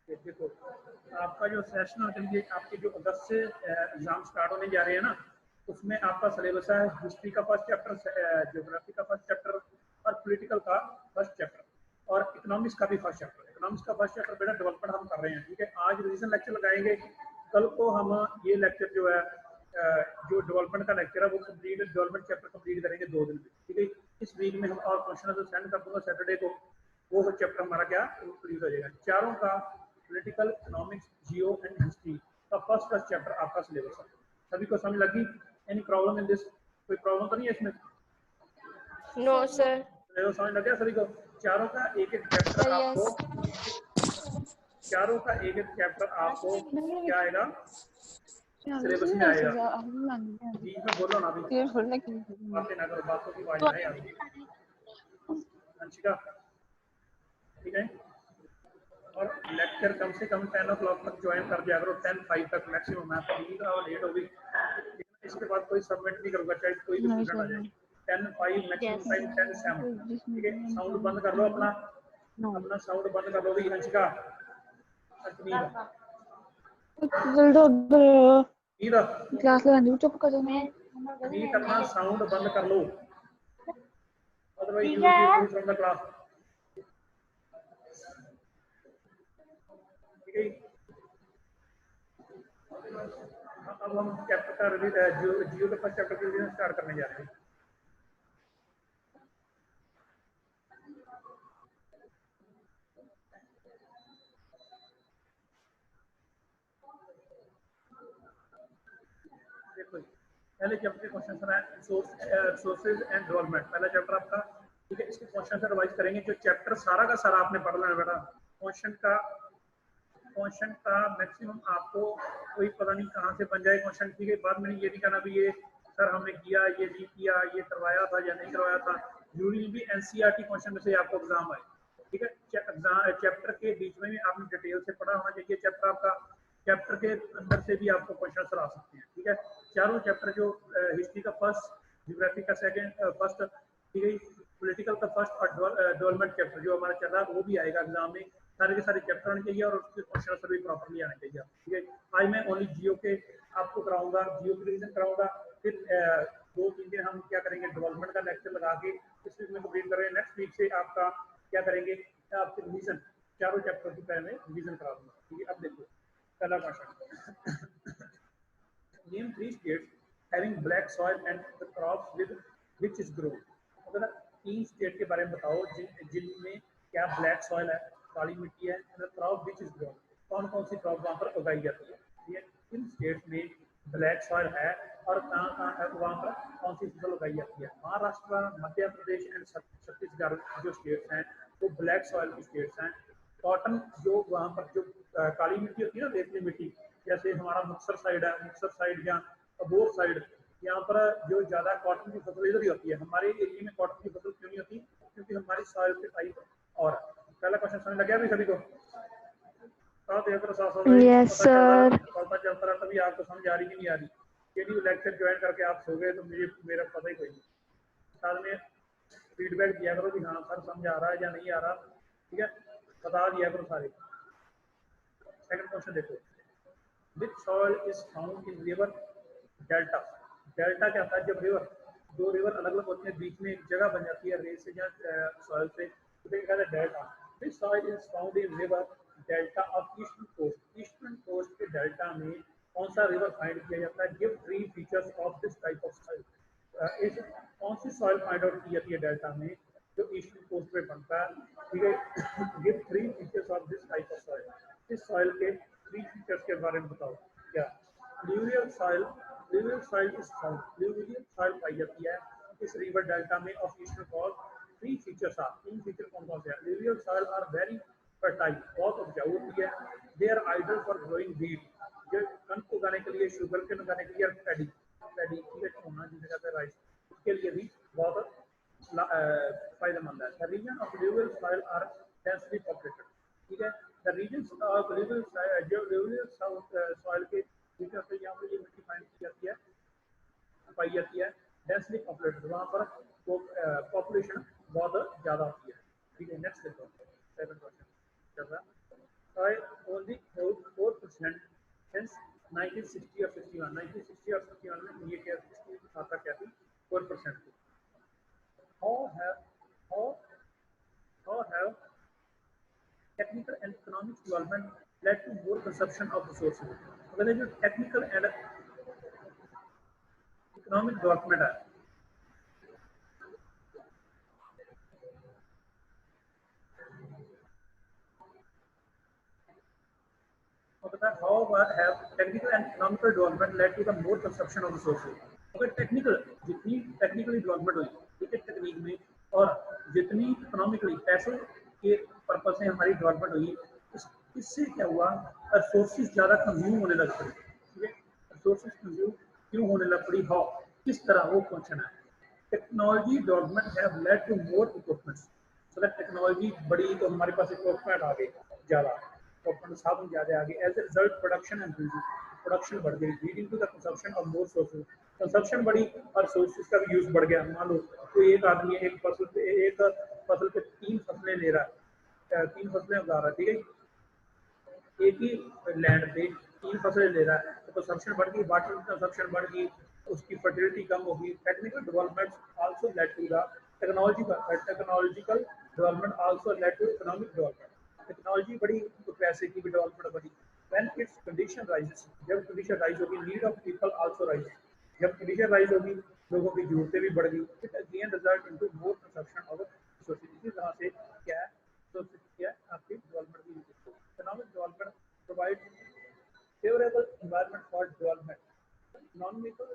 देखो आपका जो सेशनल के लिए आपके जो अगस्त से एग्जाम स्टार्ट होने जा रहे हैं ना, उसमें आपका सिलेबस है हिस्ट्री का फर्स्ट चैप्टर, ज्योग्राफी का फर्स्ट चैप्टर और पॉलिटिकल का फर्स्ट चैप्टर और इकोनॉमिक्स का भी फर्स्ट चैप्टर। इकोनॉमिक्स का फर्स्ट चैप्टर बेटा डेवलपमेंट हम कर रहे हैं, ठीक है। आज रिवीजन लेक्चर लगाएंगे, कल को हम ये लेक्चर जो है जो डेवलपमेंट का लेक्चर है वो कंप्लीट डेवलपमेंट चैप्टर कंप्लीट करेंगे 2 दिन में, ठीक है। इस वीक में हम और क्वेश्चन सेंड कर दूंगा सैटरडे को, वो चैप्टर हमारा क्या कंप्लीट हो जाएगा। चारों का political, economics, Jio and history का फर्स्ट चैप्टर आपका सिलेबस है। सभी को समझ लगी? Any problem in this? कोई प्रॉब्लम तो नहीं है इसमें? No sir. सिलेबस समझ लग गया सभी को? चारों का एक एक चैप्टर आपको, चारों का एक एक चैप्टर आपको क्या आएगा सिलेबस में आएगा। बीच में बोलो ना, अभी बातें ना करो, बातों की आवाज नहीं आती। अंशिका ठीक है। और लेक्चर कम से कम 10 o'clock तक ज्वाइन कर दिया करो, 10:05 तक मैक्सिमम है। तो और लेट होगी इसके बाद कोई सबमिट नहीं करूंगा, चाहे कोई भी स्टूडेंट आ जाए। 10:05 मैक्सिमम टाइम 10:07, ठीक है। साउंड बंद कर लो अपना, अपना साउंड बंद कर लो भी अंशिका। क्लास लगानी, चुप कर दो। नीट अपना साउंड बंद कर लो, otherwise you will be removed from the class, ठीक है। अब हम चैप्टर का जियो का फर्स्ट चैप्टर की रिवीजन स्टार्ट करने जा रहे हैं। देखो पहले चैप्टर के क्वेश्चन है सोर्सेज एंड डेवलपमेंट, पहला चैप्टर आपका, ठीक है। इसके क्वेश्चन से रिवाइज करेंगे। जो चैप्टर सारा का सारा आपने पढ़ लेना बेटा। क्वेश्चन का मैक्सिमम आपको कोई पता नहीं कहाँ से बन जाए क्वेश्चन, ठीक है। बाद में ये नहीं कहना भी ये सर हमने किया, ये नहीं किया, ये करवाया था या नहीं करवाया था। यूजुअली भी एनसीईआरटी क्वेश्चन से आपको एग्जाम आए, ठीक है। चैप्टर के बीच में भी आपने डिटेल से पढ़ा होना चाहिए चैप्टर आपका, चैप्टर के अंदर से भी आपको क्वेश्चन आ सकते हैं, ठीक है। चारों चैप्टर जो हिस्ट्री का फर्स्ट, ज्योग्राफी का सेकंड फर्स्ट, ठीक है, पॉलिटिकल का फर्स्ट और डेवलपमेंट चैप्टर जो हमारा चल रहा है वो भी आएगा एग्जाम में। सारे के सारे चैप्टर आने चाहिए और उसके क्वेश्चन भी प्रॉपर्ली आने चाहिए, ठीक है। आज मैं ओनली जियो के आपको कराऊंगा, जियो की रिवीजन कराऊंगा। फिर 2-3 दिन हम क्या करेंगे, डेवलपमेंट का लेक्चर लगा के इस वीक में कंप्लीट करेंगे। नेक्स्ट वीक से आपका क्या करेंगे, आपके रिवीजन चारों चैप्टर की पहले रिवीजन करा दूंगा, ठीक है। अब देखो पहला question, name 3 states having black soil and the crops with which is grown। अगर 3 स्टेट के बारे में बताओ जिनमें क्या ब्लैक सॉइल है, काली मिट्टी है, क्रॉप विच इज ग्रोन, कौन कौन सी क्रॉप वहाँ पर उगाई जाती है, ठीक है। इन स्टेट्स में ब्लैक सॉइल है और कहाँ है वहाँ पर कौन सी फसल उगाई जाती है। महाराष्ट्र, मध्य प्रदेश एंड छत्तीसगढ़ जो स्टेट्स हैं वो ब्लैक सॉइल की स्टेट्स हैं। कॉटन जो वहाँ पर जो काली मिट्टी होती है ना, रेतली मिट्टी, जैसे हमारा मुक्तसर साइड है, मुक्तसर साइड या अबोर साइड, यहाँ पर जो ज्यादा कॉटन की फसल इधर ही होती है। हमारे एरिया में कॉटन की फसल क्यों नहीं होती, क्योंकि हमारी सॉइल के टाइप और। पहला क्वेश्चन समझ लग गया अभी सभी को? Yes sir. पता चलता रहा तभी आपको समझ आ रही कि नहीं आ रही। यदि लेक्चर ज्वाइन करके आप सो गए तो मेरा पता ही कोई नहीं। साथ में फीडबैक दिया करो कि हाँ सर समझ आ रहा है या नहीं आ रहा, ठीक है, बता दिया करो सारे। सेकंड क्वेश्चन देखो, which soil is found in river delta। Delta क्या होता है, जब रिवर, दो रिवर अलग अलग होते हैं, बीच में एक जगह बन जाती है रेत से या सॉइल से, तो कहते हैं delta. which soil is found in river delta of eastern coast। Eastern coast के डेल्टा में कौन सा रिवर फाइंड किया जाता है। Give 3 features of this type of soil. इस कौन सी सॉइल फाइंड आउट की जाती है डेल्टा में जो ईस्टर्न कोस्ट पे बनता है, ठीक है। Give 3 features of this type of soil. इस सॉइल के 3 फीचर्स के बारे में बताओ। क्या alluvial soil, alluvial soil is found, alluvial soil पाई जाती है इस रिवर डेल्टा में of eastern coast. 3 features are, 3 feature कौन कौन से हैं। Alluvial soil are very fertile, बहुत उपजाऊ होती है। They are ideal for growing wheat, जो कणक उगाने के लिए, शुगर केन उगाने के लिए, और पैडी, पैडी ठीक है, होना जिसे कहते हैं राइस, उसके लिए भी बहुत फायदेमंद है। The reason of alluvial soil are densely populated, ठीक है। द रीजन ऑफ ल्यूवियल जो ल्यूवियल सॉइल के यहाँ पर ये मिट्टी फाइंड की जाती है, पाई जाती है, डेंसली पॉपुलेटेड, वहाँ पर पॉपुलेशन बहुत ज़्यादा होती है, ठीक है। नेक्स्ट देखो, सेकंड क्वेश्चन चल रहा है। Soil 1960 और 61, 1960 और 61 में ये क्या आता क्या थी 4% थी। How have technical and economic development led to more consumption of resources? अगर ये जो technical and economic development है, तो बता how have technical and economical development led to the more consumption of resources? अगर टेक्निकल जितनी टेक्निकली डेवलपमेंट हुई ठीक है टेक्निक में और जितनी इकोनॉमिकली पैसे के पर्पज से हमारी डेवलपमेंट हुई इससे क्या हुआ रिसोर्सेज ज़्यादा कंज्यूम होने लग पड़े ठीक है रिसोर्सेज कंज्यूम क्यों होने लग पड़ी हाउ किस तरह वो क्वेश्चन है technology development have led to more equipments so that technology बड़ी तो हमारे पास इक्विपमेंट आ गए ज़्यादा इक्विपमेंट साधन ज़्यादा आ गए एज ए रिजल्ट प्रोडक्शन बढ़ गई leading to the consumption of more sources consumption बढ़ी और सोर्सेज का भी यूज बढ़ गया मान लो कोई एक आदमी एक फसल पे 3 फसलें ले रहा है 3 फसलें उगा रहा है ठीक है एक ही लैंड पे 3 फसलें ले रहा है तो कंजम्पशन बढ़ गई वाटर की कंजम्पशन बढ़ गई उसकी फर्टिलिटी कम होगी technical development also led to the technological development also led to economic development technology बढ़ी तो पैसे की भी डेवलपमेंट बढ़ी when its condition rises जब कंडीशन राइज होगी need of people also rise जब कंडीशन राइज होगी लोगों की जरूरतें भी बढ़ गई it again result into more consumption of society इसी तरह से क्या है क्या आपकी डेवलपमेंट की economic development provide favourable environment for development economical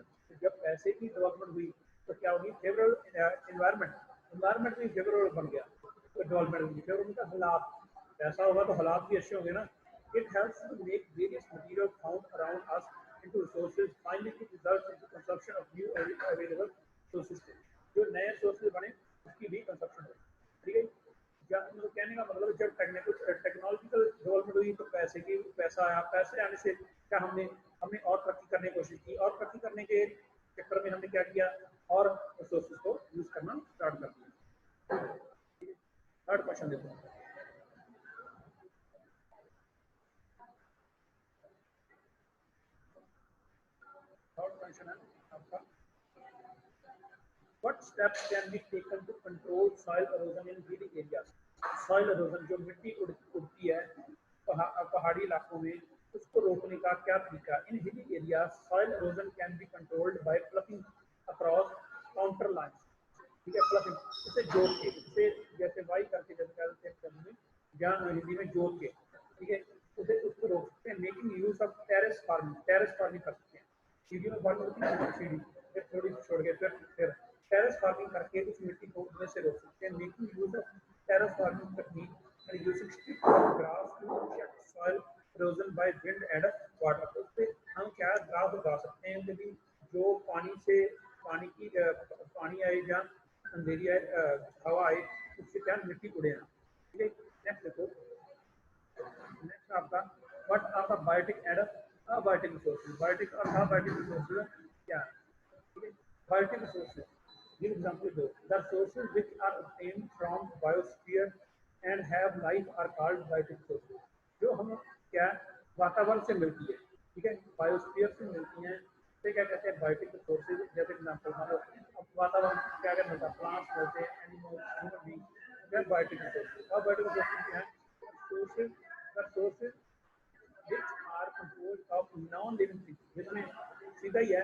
जब पैसे की डेवलपमेंट हुई तो क्या होगी फेवरेबल एनवायरनमेंट भी फेवरेबल बन गया तो डेवलपमेंट भी फेवरेबल का हालात पैसा होगा तो हालात भी अच्छे होंगे ना It helps to make various materials found around us into resources. Finally, it results in the consumption of new available sources. जो नए sources बने, उसकी भी consumption हो, ठीक है? मतलब कहने का मतलब जब टेक्नोलॉजिकल डेवलपमेंट हुई तो पैसा आया पैसे आने से क्या हमने और तरक्की करने की कोशिश की और तरक्की करने के चक्कर में हमने क्या किया और रिसोर्सेज को यूज करना स्टार्ट कर दिया। थर्ड क्वेश्चन देखो What steps can be taken to control soil erosion in hilly areas? Soil erosion जो मिट्टी उड़ती है पहाड़ी इलाकों में उसको रोकने का क्या तरीका? In hilly areas, soil erosion can be controlled by plucking across counter lines. ठीक है प्लकिंग इसे जोड़ के इसे जैसे वाई करके जैसे कहते हैं ज्ञान हिंदी में जोड़ के ठीक है उसे उसको रोक सकते हैं making use of terrace farming कर सकते हैं सीढ़ी में बंद होती है सीढ़ी फिर थोड़ी छोड़ के फिर टेरेस फार्मिंग करके उस मिट्टी को उड़ने से रोक सकते हैं making use of terrace farming technique and using strip grass to check soil erosion by wind and water तो उससे हम क्या ग्रास उगा सकते हैं कि जो पानी आए या अंधेरी आए हवा आए उससे क्या मिट्टी उड़े ना ठीक है नेक्स्ट देखो नेक्स्ट आपका what are the biotic and abiotic resources biotic और अबायोटिक रिसोर्सेज क्या ठीक है बायोटिक रिसोर्सेज गिव एग्जांपल दो the resources which are obtained from biosphere and have life are called biotic resources जो हम क्या वातावरण से मिलती है ठीक है बायोस्फीयर से मिलती हैं तो क्या कहते हैं बायोटिक रिसोर्सेज जैसे एग्जांपल मान लो अब वातावरण क्या क्या मिलता है प्लांट्स मिलते हैं एनिमल्स ह्यूमन बीइंग या बायोटिक रिसोर्सेज और बायोटिक रिसोर्सेज क्या है sources which are composed of non-living things जिसमें सीधा ही है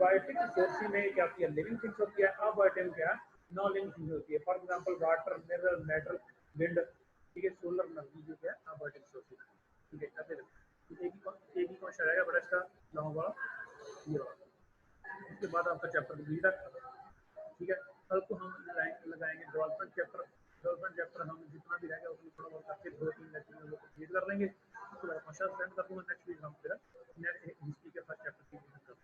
बायोटिक रिसोर्सेज में क्या होती है लिविंग थिंग्स होती है अबायोटिक क्या नॉन लिविंग थिंग्स होती है for example water mineral metal wind ठीक है सोलर एनर्जी जो है अबायोटिक रिसोर्सेज ठीक है ऐसे एक ही क्वेश्चन रहेगा बड़ा इसका लॉन्ग वाला ये वाला उसके बाद आपका चैप्टर कंप्लीट है ठीक है कल को हम लगाएंगे डेवलपमेंट चैप्टर हम जितना भी रहेगा उसमें थोड़ा बहुत करके 2-3 लेक्चर में वो कंप्लीट कर लेंगे उसके बाद क्वेश्चन सेंड कर दूंगा नेक्स्ट वीक हम फिर हिस्ट्री के फर्स्ट चैप्टर की डिस्कस करेंगे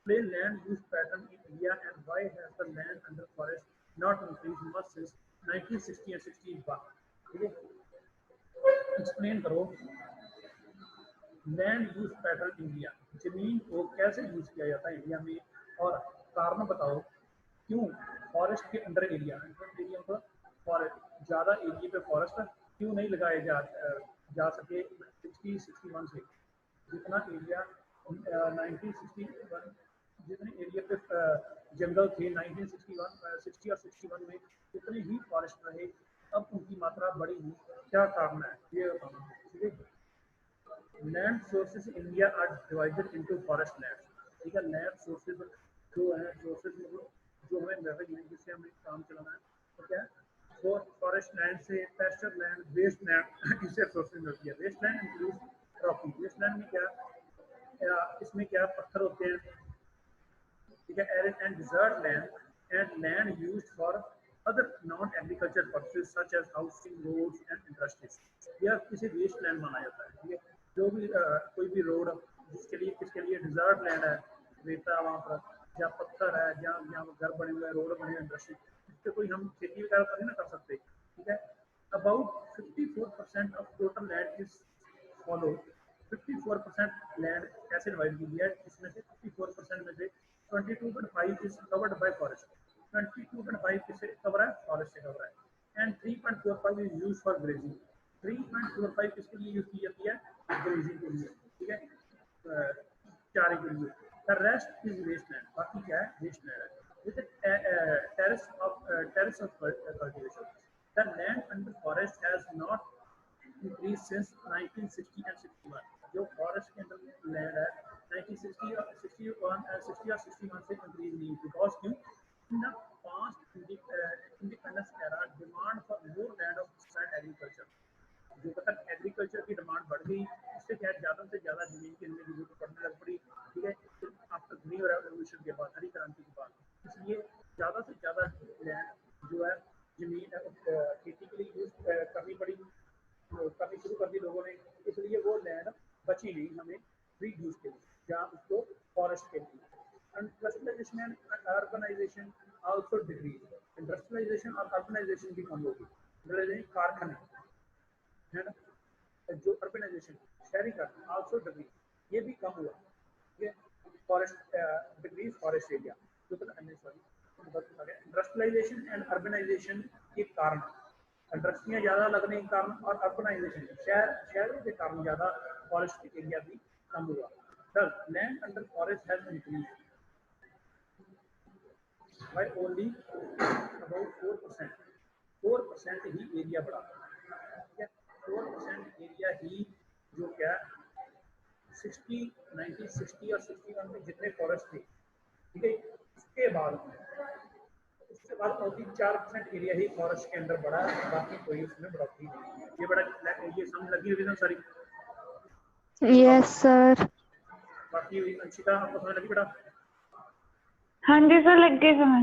Explain land use pattern in India and why has the land under forest not increased much since 1960 and 61 ठीक है एक्सप्लेन करो लैंड यूज पैटर्न इंडिया जमीन को कैसे यूज किया जाता है इंडिया में और कारण बताओ क्यों फॉरेस्ट के अंडर एरिया को फॉरेस्ट ज़्यादा एरिया पे फॉरेस्ट क्यों नहीं लगाए जा सके 60-61 से जितना एरिया 1961 जितने एरिया पे जंगल थे 1961 60 और 61 में उतने ही फॉरेस्ट रहे, अब उनकी मात्रा बढ़ी नहीं, क्या कारण है ये बताना। ठीक है, land sources India are divided into forest land. ठीक है, लैंड सोर्सेज जो है, सोर्सेज मतलब जो हमें मिल रही है जिससे हमें काम चलाना है, तो क्या है फॉरेस्ट लैंड से पेस्चर लैंड, वेस्ट लैंड, इससे सोर्सेज मिलती है। Waste land include rocky, waste land में क्या इसमें क्या पत्थर होते हैं। ठीक है, arid and desert land and land used for other non agriculture purposes such as housing, roads and industries, यह किसी वेस्ट लैंड माना जाता है। ठीक है, जो भी कोई भी रोड जिसके लिए किसके लिए डिजर्ट लैंड है, रेता वहाँ पर, जहाँ पत्थर है, जहाँ घर बने हुए हैं, रोड बने हुए, इंडस्ट्री, इस पर कोई हम खेती वगैरह तो नहीं ना कर सकते। ठीक है, about 54% of total land is follow, 54% land कैसे डिवाइड की गया है, इसमें से 54% में से 22.5 इज कवर्ड बाय फॉरेस्ट, 22.5 किससे कवर है, फॉरेस्ट से कवर है, and 3.45 is use for grazing, 3.45 किसके लिए यूज की जाती है, ग्रेजिंग के लिए। ठीक है, चारे के लिए। The rest is waste land, बाकी क्या है, वेस्ट लैंड है with terrace of cultivation. The land under forest has not increased since 1960 and 61, जो फॉरेस्ट के अंदर लैंड है 1960 और 61 से इंक्रीज नहीं, बिकॉज क्यों, in the past independence era demand for more land of agriculture, जो तक एग्रीकल्चर की डिमांड बढ़ गई, इससे क्या ज़्यादा से ज़्यादा जमीन की हमें जरूरत पड़ने लग पड़ी। ठीक है, आफ्टर ग्रीन रेवोल्यूशन के बाद, हरी क्रांति के बाद, इसलिए ज़्यादा से ज़्यादा लैंड जो है जमीन खेती के लिए यूज करनी पड़ी, करनी शुरू कर दी लोगों ने, इसलिए वो लैंड बची नहीं हमें फ्री यूज के लिए, जहाँ उसको फॉरेस्ट के लिए। Industrialisation and urbanisation also decrease, industrialisation और अर्बनाइजेशन भी कम होगी, कारखाने है ना, जो अर्बनाइजेशन शहरीकरण आल्सो डिक्रीज, ये भी कम हुआ। ठीक है, फॉरेस्ट डिक्रीज फॉरेस्ट एरिया, जो इंडस्ट्रियलाइजेशन एंड अर्बनाइजेशन के कारण, इंडस्ट्रियाँ ज़्यादा लगने के कारण और अर्बनाइजेशन शहरों के कारण ज़्यादा फॉरेस्ट एरिया भी कम हुआ। Thus, land under forest has increased by only about 4%, 4% he area बढ़ा। ठीक है, 4% एरिया ही जो क्या 1960 और 61 में जितने फॉरेस्ट थे, ठीक है, उसके बाद 4% एरिया ही फॉरेस्ट के अंदर बढ़ा, बाकी कोई उसमें बढ़ोतरी नहीं। ये बड़ा ये समझ लगी हुई ना सारी? Yes sir. बाकी अंशिका आपको समझ लगी बेटा? हाँ जी सर, लग गई समझ।